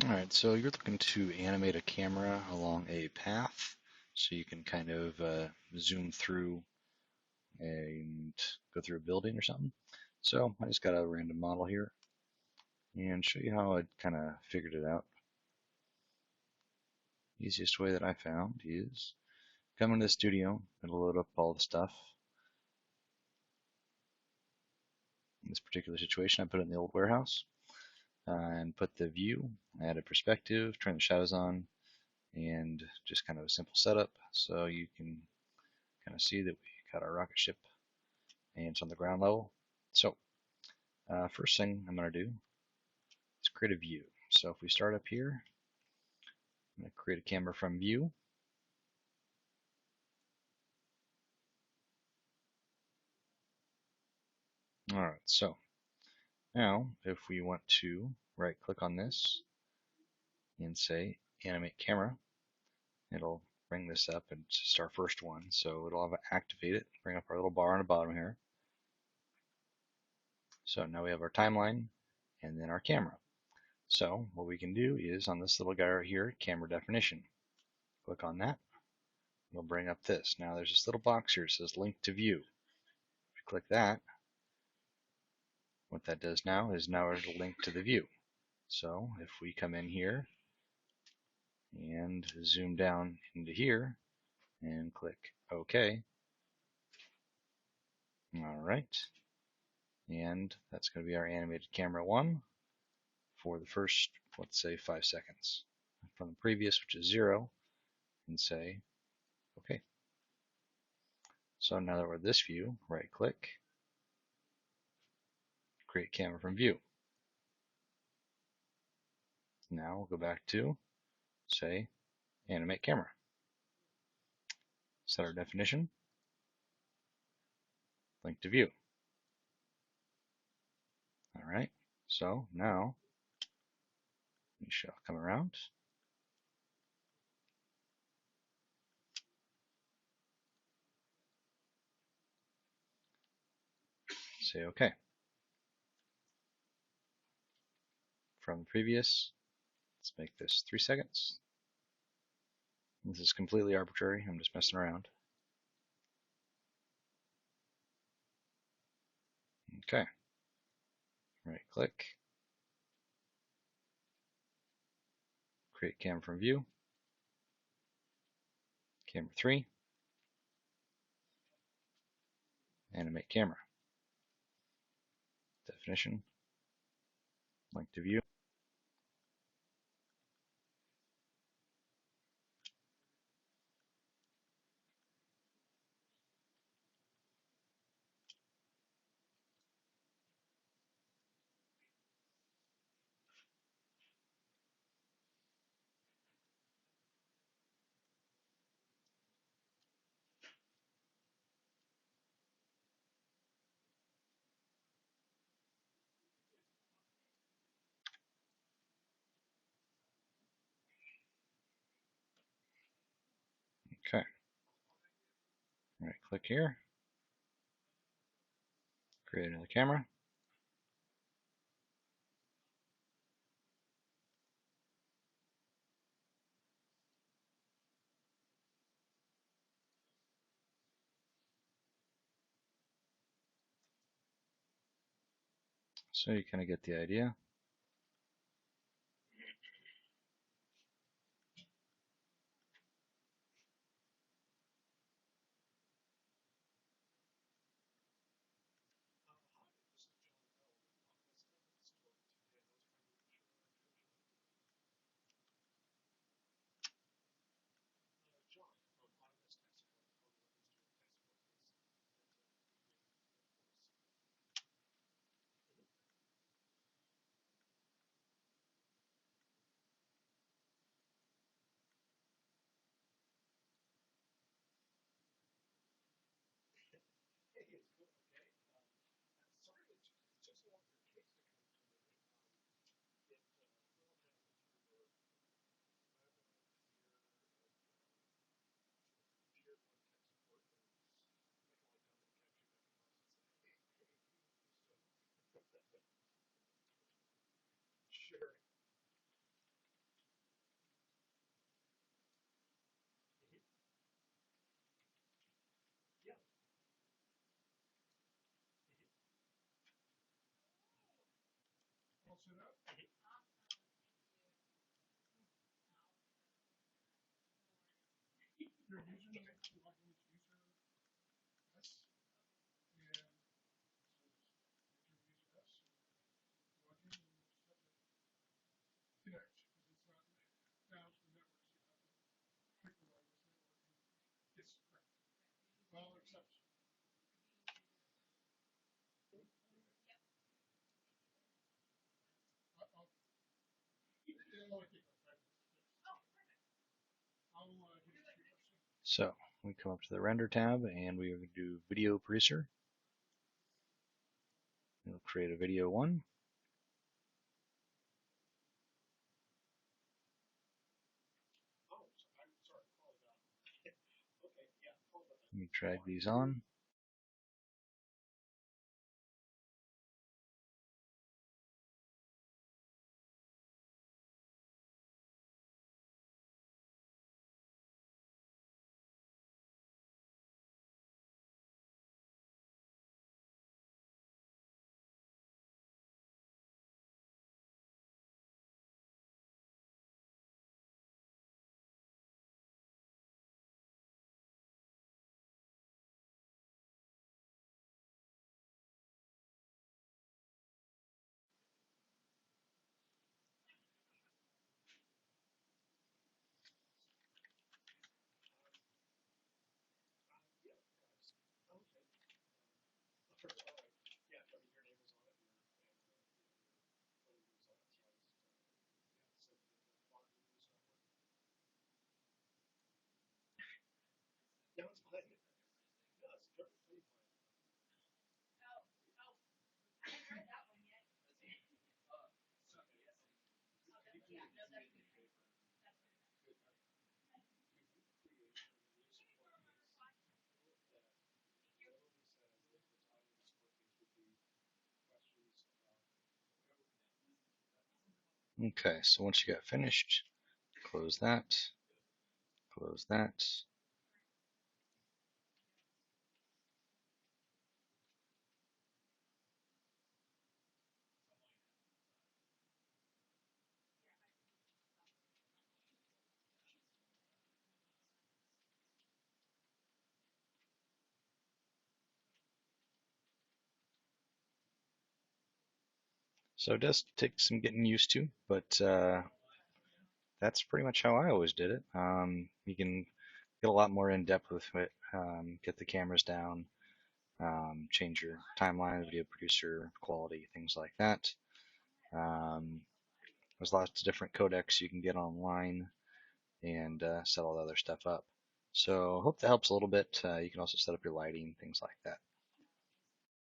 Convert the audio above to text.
Alright, so you're looking to animate a camera along a path so you can kind of zoom through and go through a building or something. So I just got a random model here and show you how I kind of figured it out. Easiest way that I found is come into the studio, it'll load up all the stuff. In this particular situation, I put it in the old warehouse and put the view, added perspective, turn the shadows on, and just kind of a simple setup so you can kind of see that we got our rocket ship and it's on the ground level. So first thing I'm going to do is create a view. So if we start up here, I'm going to create a camera from view. Alright, so now if we want to right click on this and say animate camera, it'll bring this up and it's just our first one. So it'll have activate it, bring up our little bar on the bottom here. So now we have our timeline and then our camera. So what we can do is on this little guy right here, camera definition. Click on that. It'll bring up this. Now there's this little box here that says link to view. If you click that, what that does now is now it'll link to the view. So if we come in here and zoom down into here and click OK, alright, and that's going to be our animated camera 1 for the first, let's say, 5 seconds. From the previous, which is 0, and say OK. So now that we're at this view, right click, create camera from view. Now we'll go back to, say, animate camera. Set our definition, link to view. Alright, so now we shall come around. Say OK. From the previous, let's make this 3 seconds. This is completely arbitrary, I'm just messing around. Okay. Right click. Create camera from view. Camera 3. Animate camera. Definition. Link to view. Okay. Right click here. Create another camera. So you kind of get the idea. So we come up to the render tab and we will do video producer. We'll create a video one. Let me drag these on. Okay, so once you got finished, close that, close that. So it does take some getting used to, but that's pretty much how I always did it. You can get a lot more in depth with it, get the cameras down, change your timeline, video producer, quality, things like that. Um, there's lots of different codecs you can get online and set all the other stuff up. So I hope that helps a little bit. You can also set up your lighting, things like that.